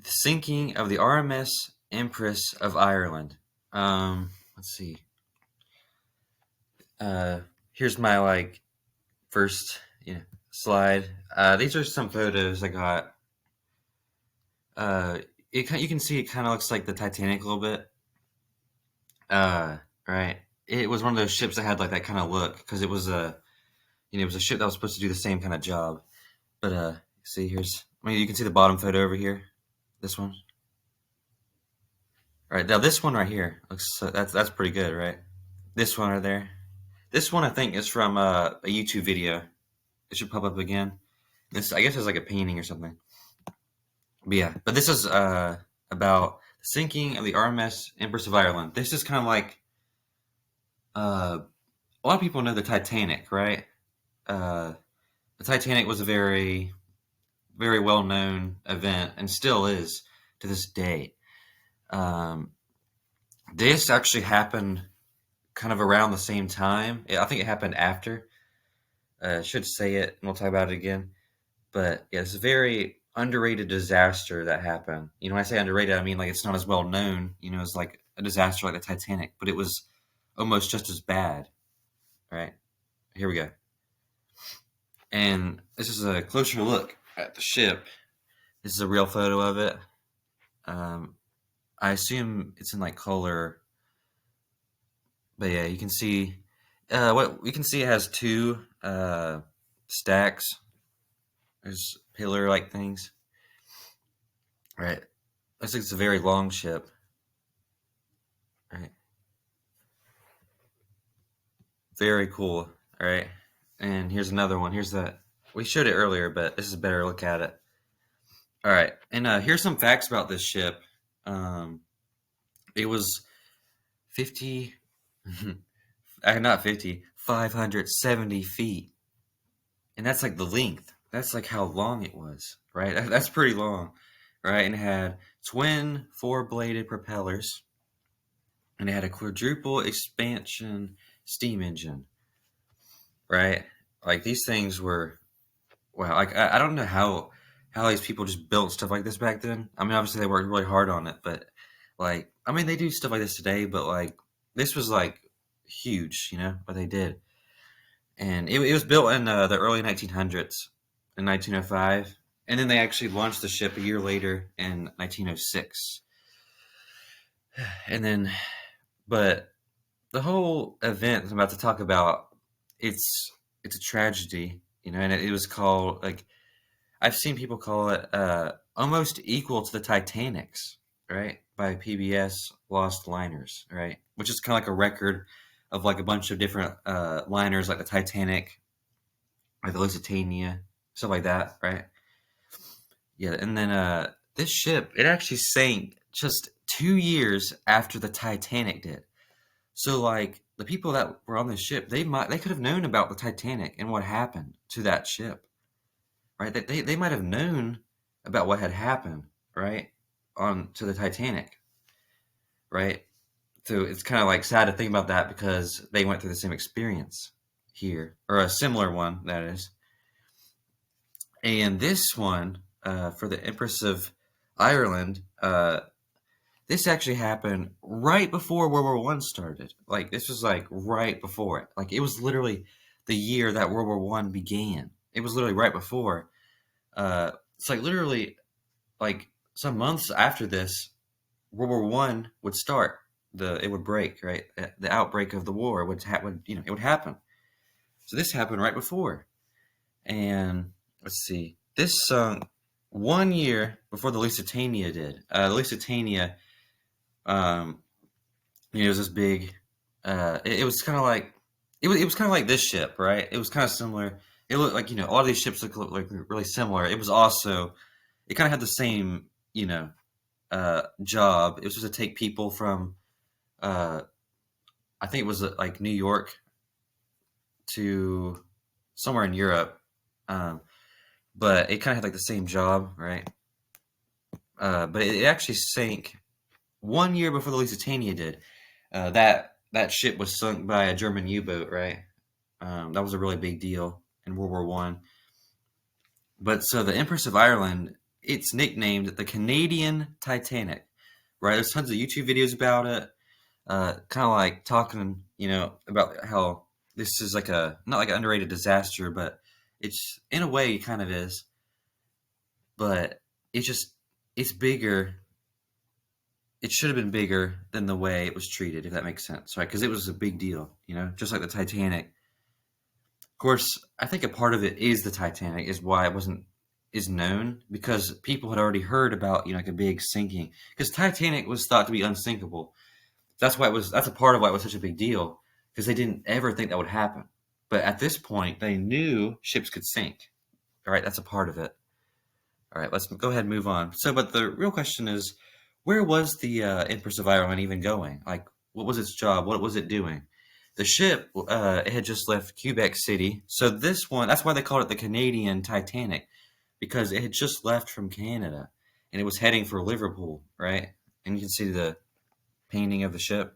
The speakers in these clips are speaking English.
The sinking of the RMS Empress of Ireland. Let's see. Here's my first slide. These are some photos I got. You can see it kind of looks like the Titanic a little bit. Right. It was one of those ships that had like that kind of look because it was it was a ship that was supposed to do the same kind of job. But see, you can see the bottom photo over here. This one. All right, now this one right here looks that's pretty good, right? This one right there. This one I think is from a YouTube video. It should pop up again. This I guess is like a painting or something. But yeah, but this is about the sinking of the RMS Empress of Ireland. This is kind of like a lot of people know the Titanic, right? The Titanic was a very, very well known event and still is to this day. This actually happened kind of around the same time. I think it happened after. I should say it, and we'll talk about it again. But yeah, it's a very underrated disaster that happened. When I say underrated, I mean like it's not as well known. As like a disaster like the Titanic, but it was almost just as bad. All right, here we go. And this is a closer look at the ship. This is a real photo of it. I assume it's in like color, but yeah, you can see what we can see. It has two stacks. There's pillar-like things. Right. Looks like it's a very long ship. Right. Very cool. All right. And here's another one. Here's that. We showed it earlier, but this is a better look at it. All right. And here's some facts about this ship. It was 50, not 50, 570 feet. And that's like the length. That's like how long it was, right? That's pretty long, right? And it had twin four-bladed propellers. And it had a quadruple expansion steam engine, right? Like these things were, wow. Like I don't know how these people just built stuff like this back then. I mean, obviously they worked really hard on it, but like, I mean, they do stuff like this today, but like this was like huge, what they did. And it was built in the early 1900s, in 1905, and then they actually launched the ship a year later in 1906. And then, but the whole event I'm about to talk about, it's a tragedy, and it was called like I've seen people call it almost equal to the Titanic's, right? By PBS Lost Liners, right? Which is kind of like a record of like a bunch of different liners, like the Titanic, like the Lusitania, stuff like that, right? Yeah, and then this ship, it actually sank just 2 years after the Titanic did. So like the people that were on this ship, they could have known about the Titanic and what happened to that ship, right? They might have known about what had happened, right, on to the Titanic, right? So it's kind of like sad to think about that because they went through the same experience here, or a similar one, that is. And this one, for the Empress of Ireland, this actually happened right before World War One started. Like this was like right before it. Like it was literally the year that World War One began. It was literally right before. It's like literally like some months after this, World War One would start. It would break, right? The outbreak of the war would it would happen. So this happened right before. And let's see, this sunk 1 year before the Lusitania did. The Lusitania, it was this big. It was kind of like it was kind of like this ship, right? It was kind of similar. It looked like a lot of these ships look like really similar. It was also it kind of had the same job. It was supposed to take people from I think it was like New York to somewhere in Europe, but it kind of had like the same job, right? But it actually sank 1 year before the Lusitania did. That ship was sunk by a German U-boat, right? That was a really big deal in World War One. But so the Empress of Ireland, it's nicknamed the Canadian Titanic, right? There's tons of YouTube videos about it, kind of like talking, about how this is like not like an underrated disaster, but it's in a way it kind of is, but it's just, it's bigger. It should have been bigger than the way it was treated, if that makes sense, right? Because it was a big deal, just like the Titanic. Of course, I think a part of it is the Titanic is why it wasn't is known because people had already heard about like a big sinking because Titanic was thought to be unsinkable. That's a part of why it was such a big deal because they didn't ever think that would happen. But at this point, they knew ships could sink. All right, that's a part of it. All right, let's go ahead and move on. So, but the real question is, where was the Empress of Ireland even going? Like, what was its job? What was it doing? The ship, it had just left Quebec City. So this one, that's why they called it the Canadian Titanic, because it had just left from Canada and it was heading for Liverpool, right? And you can see the painting of the ship.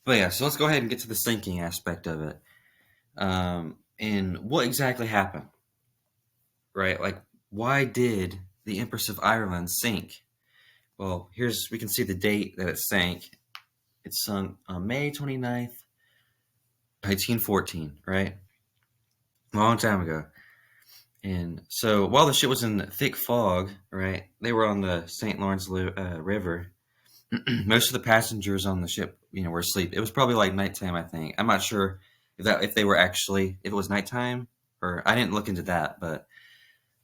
But yeah, so let's go ahead and get to the sinking aspect of it. And what exactly happened, right? Like, why did the Empress of Ireland sink? Well, we can see the date that it sank. It sunk on May 29th, 1914, right? A long time ago. And so while the ship was in thick fog, right, they were on the St. Lawrence River. Most of the passengers on the ship, were asleep. It was probably like nighttime, I think. I'm not sure if it was nighttime, or I didn't look into that, but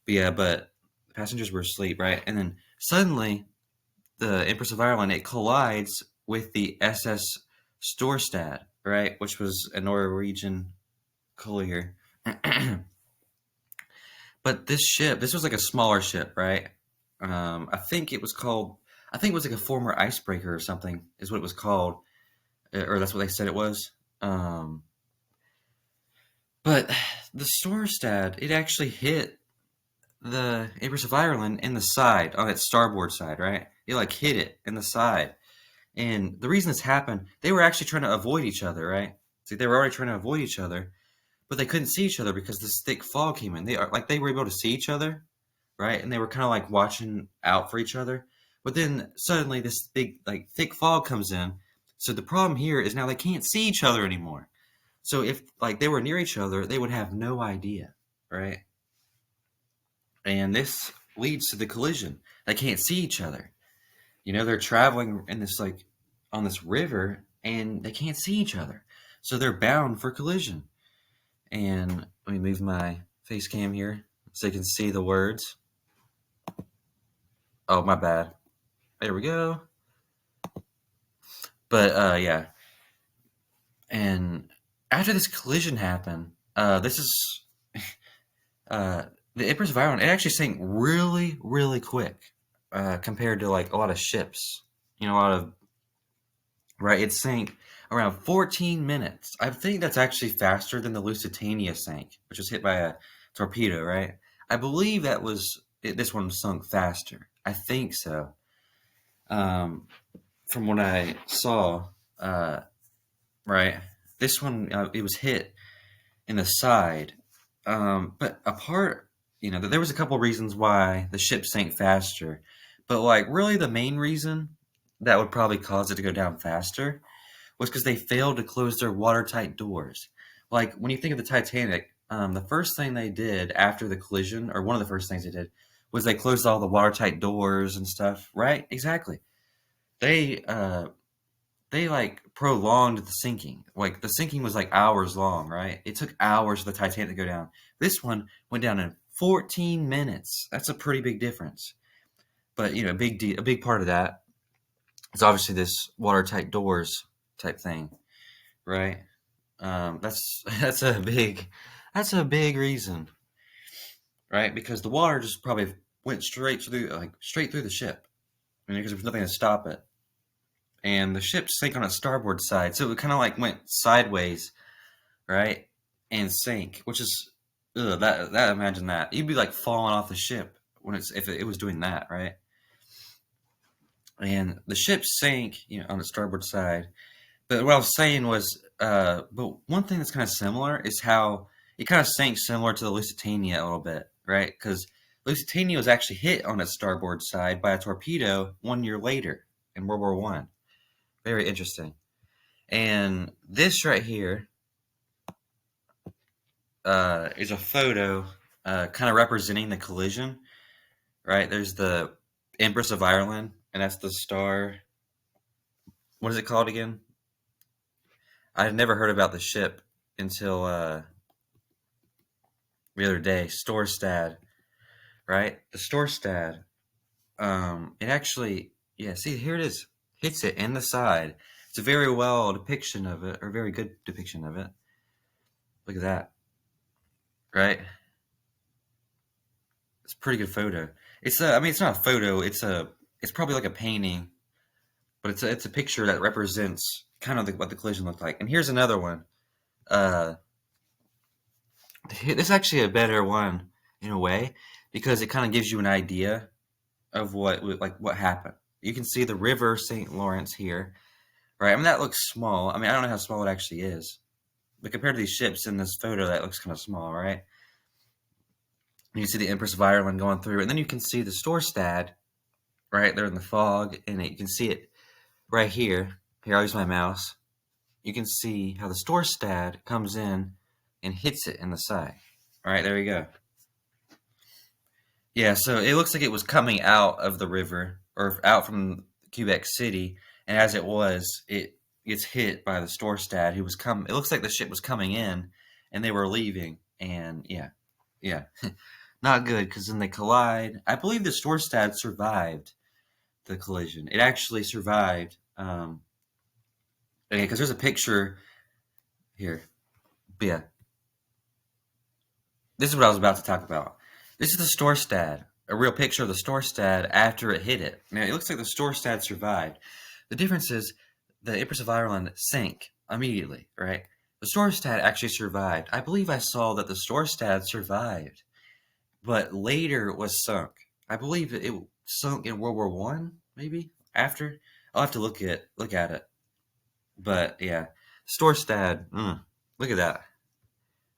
yeah, but the passengers were asleep, right? And then suddenly, the Empress of Ireland, it collides with the SS Storstad, right, which was a Norwegian collier. But this was like a smaller ship, right? I think it was like a former icebreaker or something, is what it was called, or that's what they said it was. But the Storstad, it actually hit the Empress of Ireland in the side, on its starboard side, right? It like hit it in the side. And the reason this happened, they were actually trying to avoid each other, right? See, they were already trying to avoid each other, but they couldn't see each other because this thick fog came in. They were able to see each other, right? And they were kind of like watching out for each other. But then suddenly this big like thick fog comes in. So the problem here is now they can't see each other anymore. So if like they were near each other, they would have no idea, right? And this leads to the collision. They can't see each other. They're traveling in this like on this river and they can't see each other. So they're bound for collision. And let me move my face cam here so you can see the words. Oh, my bad. There we go. But yeah. And after this collision happened, this is the Empress of Ireland. It actually sank really, really quick compared to like a lot of ships. Right. It sank around 14 minutes. I think that's actually faster than the Lusitania sank, which was hit by a torpedo. Right. I believe this one sunk faster. I think so. From what I saw, right, this one it was hit in the side, but there was a couple reasons why the ship sank faster, but like really the main reason that would probably cause it to go down faster was because they failed to close their watertight doors. Like when you think of the Titanic, the first thing they did after the collision, or one of the first things they did, was they closed all the watertight doors and stuff. Right? Exactly. They like prolonged the sinking. Like the sinking was like hours long, right? It took hours for the Titanic to go down. This one went down in 14 minutes. That's a pretty big difference. But a big part of that is obviously this watertight doors type thing, right? That's a big reason, right? Because the water just probably went straight through the ship. Because there was nothing to stop it. And the ship sank on its starboard side, so it kind of like went sideways, right, and sank. Which is, imagine that you'd be like falling off the ship if it was doing that, right? And the ship sank, on its starboard side. But what I was saying was, but one thing that's kind of similar is how it kind of sank similar to the Lusitania a little bit, right? Because Lusitania was actually hit on its starboard side by a torpedo 1 year later in World War One. Very interesting. And this right here is a photo kind of representing the collision, right? There's the Empress of Ireland, and that's the star. What is it called again? I had never heard about the ship until the other day. Storstad, right? The Storstad. It actually, yeah. See, here it is. Hits it in the side. It's a very well depiction of it, or very good depiction of it. Look at that, right? It's a pretty good photo. It's a, I mean, it's not a photo. It's probably like a painting, but it's a picture that represents kind of what the collision looked like. And here's another one. Uh, this is actually a better one in a way because it kind of gives you an idea of what happened. You can see the river St. Lawrence here, right? I mean, that looks small. I mean, I don't know how small it actually is, but compared to these ships in this photo, that looks kind of small, right? And you see the Empress of Ireland going through, and then you can see the Storstad right there in the fog, and you can see it right here. Here, I'll use my mouse. You can see how the Storstad comes in and hits it in the side. All right, there you go. Yeah, so it looks like it was coming out of the river or out from Quebec City, and as it gets hit by the Storstad, who was come. It looks like the ship was coming in, and they were leaving, and yeah, not good because then they collide. I believe the Storstad survived the collision. It actually survived. Okay, because there's a picture here. But yeah, this is what I was about to talk about. This is the Storstad, a real picture of the Storstad after it hit it. Now, it looks like the Storstad survived. The difference is the Empress of Ireland sank immediately, right? The Storstad actually survived. I believe I saw that the Storstad survived, but later was sunk. I believe it sunk in World War One, maybe after. I'll have to look at it. But yeah, Storstad. Look at that.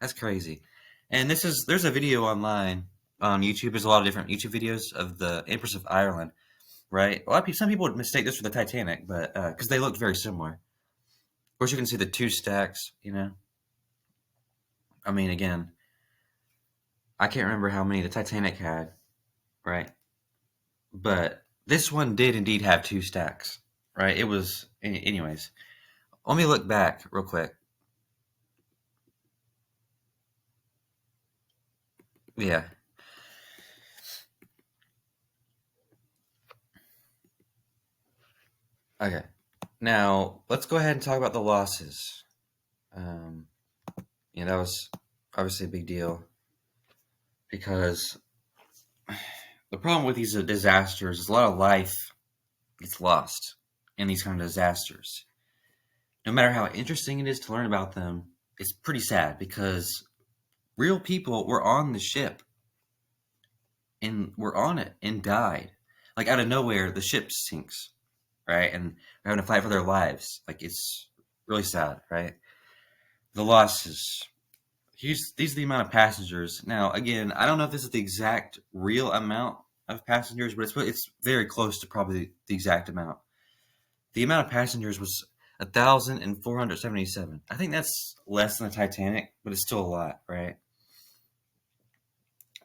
That's crazy. And there's a video online on YouTube. There's a lot of different YouTube videos of the Empress of Ireland, right? Some people would mistake this for the Titanic, but because they looked very similar. Of course, you can see the two stacks. I mean, again, I can't remember how many the Titanic had, right? But this one did indeed have two stacks, right? It was, anyways. Let me look back real quick. Yeah. Okay. Now, let's go ahead and talk about the losses. That was obviously a big deal because the problem with these disasters is a lot of life gets lost in these kind of disasters. No matter how interesting it is to learn about them, it's pretty sad because real people were on the ship and were on it and died. Like out of nowhere, the ship sinks, right? And they're having to fight for their lives. Like it's really sad, right? The losses. These are the amount of passengers. Now, again, I don't know if this is the exact real amount of passengers, but it's very close to probably the exact amount. The amount of passengers was 1,477. I think that's less than the Titanic, but it's still a lot, right?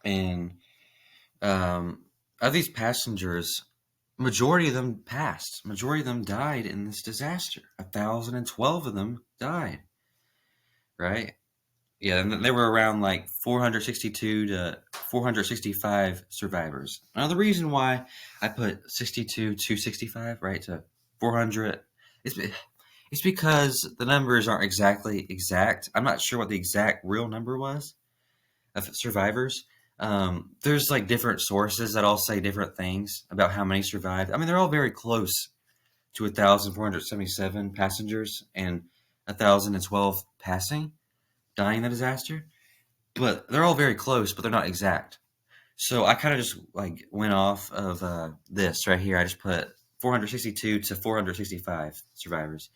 And of these passengers, majority of them passed. Majority of them died in this disaster. 1,012 of them died, right? Yeah, and they were around like 462 to 465 survivors. Now, the reason why I put 62 to 65, right, to 400, it's because the numbers aren't exactly exact. I'm not sure what the exact real number was of survivors. There's like different sources that all say different things about how many survived. I mean, they're all very close to 1,477 passengers and 1,012 dying in the disaster, but they're all very close, but they're not exact. So I kind of just like went off of this right here. I just put 462 to 465 survivors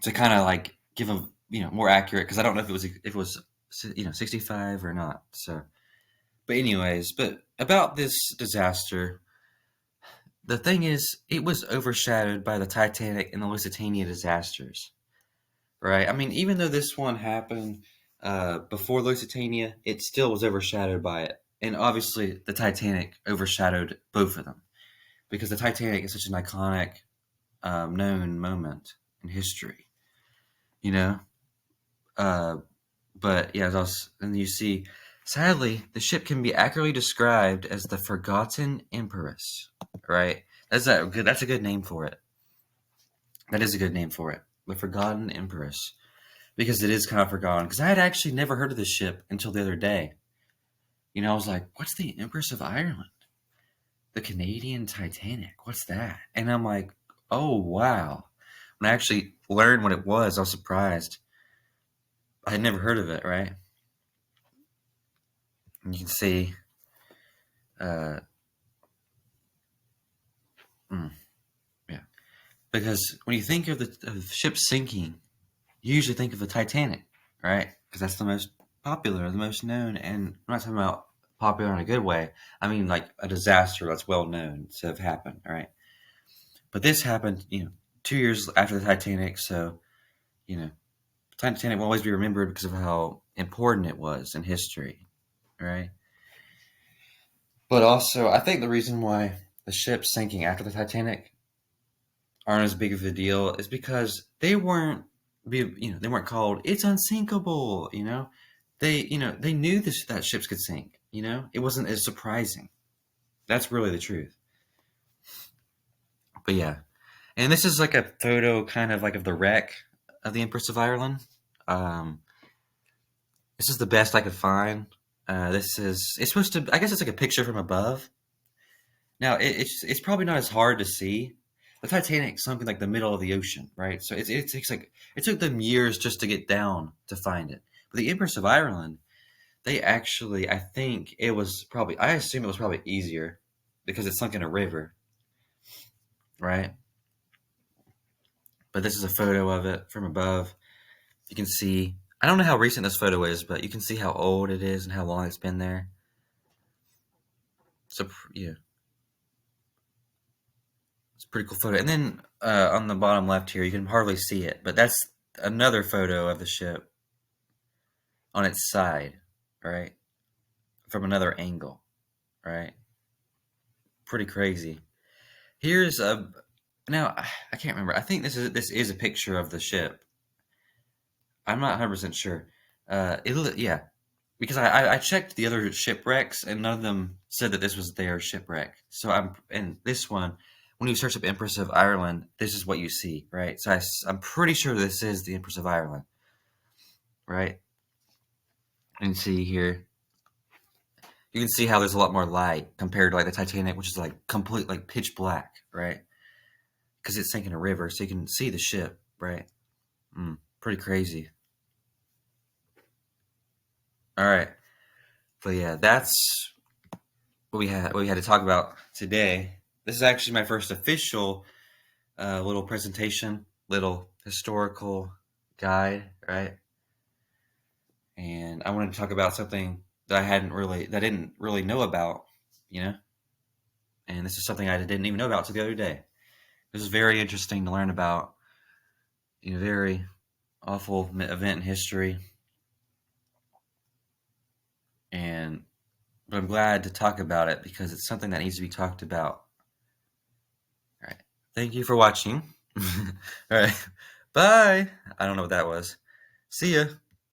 to kind of like give them more accurate because I don't know if it was 65 or not. So But anyways, but about this disaster, the thing is, it was overshadowed by the Titanic and the Lusitania disasters, right? I mean, even though this one happened before Lusitania, it still was overshadowed by it. And obviously, the Titanic overshadowed both of them because the Titanic is such an iconic, known moment in history, you know? Uh, but yeah, and you see, sadly, the ship can be accurately described as the Forgotten Empress, right? That's a good name for it. That is a good name for it. The Forgotten Empress. Because it is kind of forgotten. Because I had actually never heard of this ship until the other day. I was like, what's the Empress of Ireland? The Canadian Titanic. What's that? And I'm like, oh, wow. When I actually learned what it was, I was surprised. I had never heard of it, right? And you can see, uh, yeah. Because when you think of the ship sinking, you usually think of the Titanic, right? Because that's the most popular, the most known, and I'm not talking about popular in a good way. I mean, like a disaster that's well known to have happened, right? But this happened, 2 years after the Titanic, so Titanic will always be remembered because of how important it was in history, right? But also, I think the reason why the ships sinking after the Titanic aren't as big of a deal is because they weren't called "it's unsinkable." They knew that ships could sink. It wasn't as surprising. That's really the truth. But yeah, and this is like a photo, kind of like of the wreck of the Empress of Ireland. Um, this is the best I could find. It's supposed to. I guess it's like a picture from above. Now it's probably not as hard to see. The Titanic sunk in like the middle of the ocean, right? So it took them years just to get down to find it. But the Empress of Ireland, they actually, I assume it was probably easier because it sunk in a river, right? But this is a photo of it from above. You can see, I don't know how recent this photo is, but you can see how old it is and how long it's been there. So yeah, it's a pretty cool photo. And then on the bottom left here, you can hardly see it, but that's another photo of the ship on its side, right? From another angle, right? Pretty crazy. Here's a Now I can't remember. I think this is a picture of the ship. I'm not 100% sure. Yeah, because I checked the other shipwrecks and none of them said that this was their shipwreck. So and this one, when you search up Empress of Ireland, this is what you see, right? So I'm pretty sure this is the Empress of Ireland, right? And see here, you can see how there's a lot more light compared to like the Titanic, which is like complete like pitch black, right? Because it's sinking a river, so you can see the ship, right? Pretty crazy. All right, but yeah, that's what we had to talk about today. This is actually my first official little presentation, little historical guide, right? And I wanted to talk about something that I didn't really know about, you know. And this is something I didn't even know about till the other day. This is very interesting to learn about. Very awful event in history, but I'm glad to talk about it because it's something that needs to be talked about. All right. Thank you for watching. All right. Bye. I don't know what that was. See ya.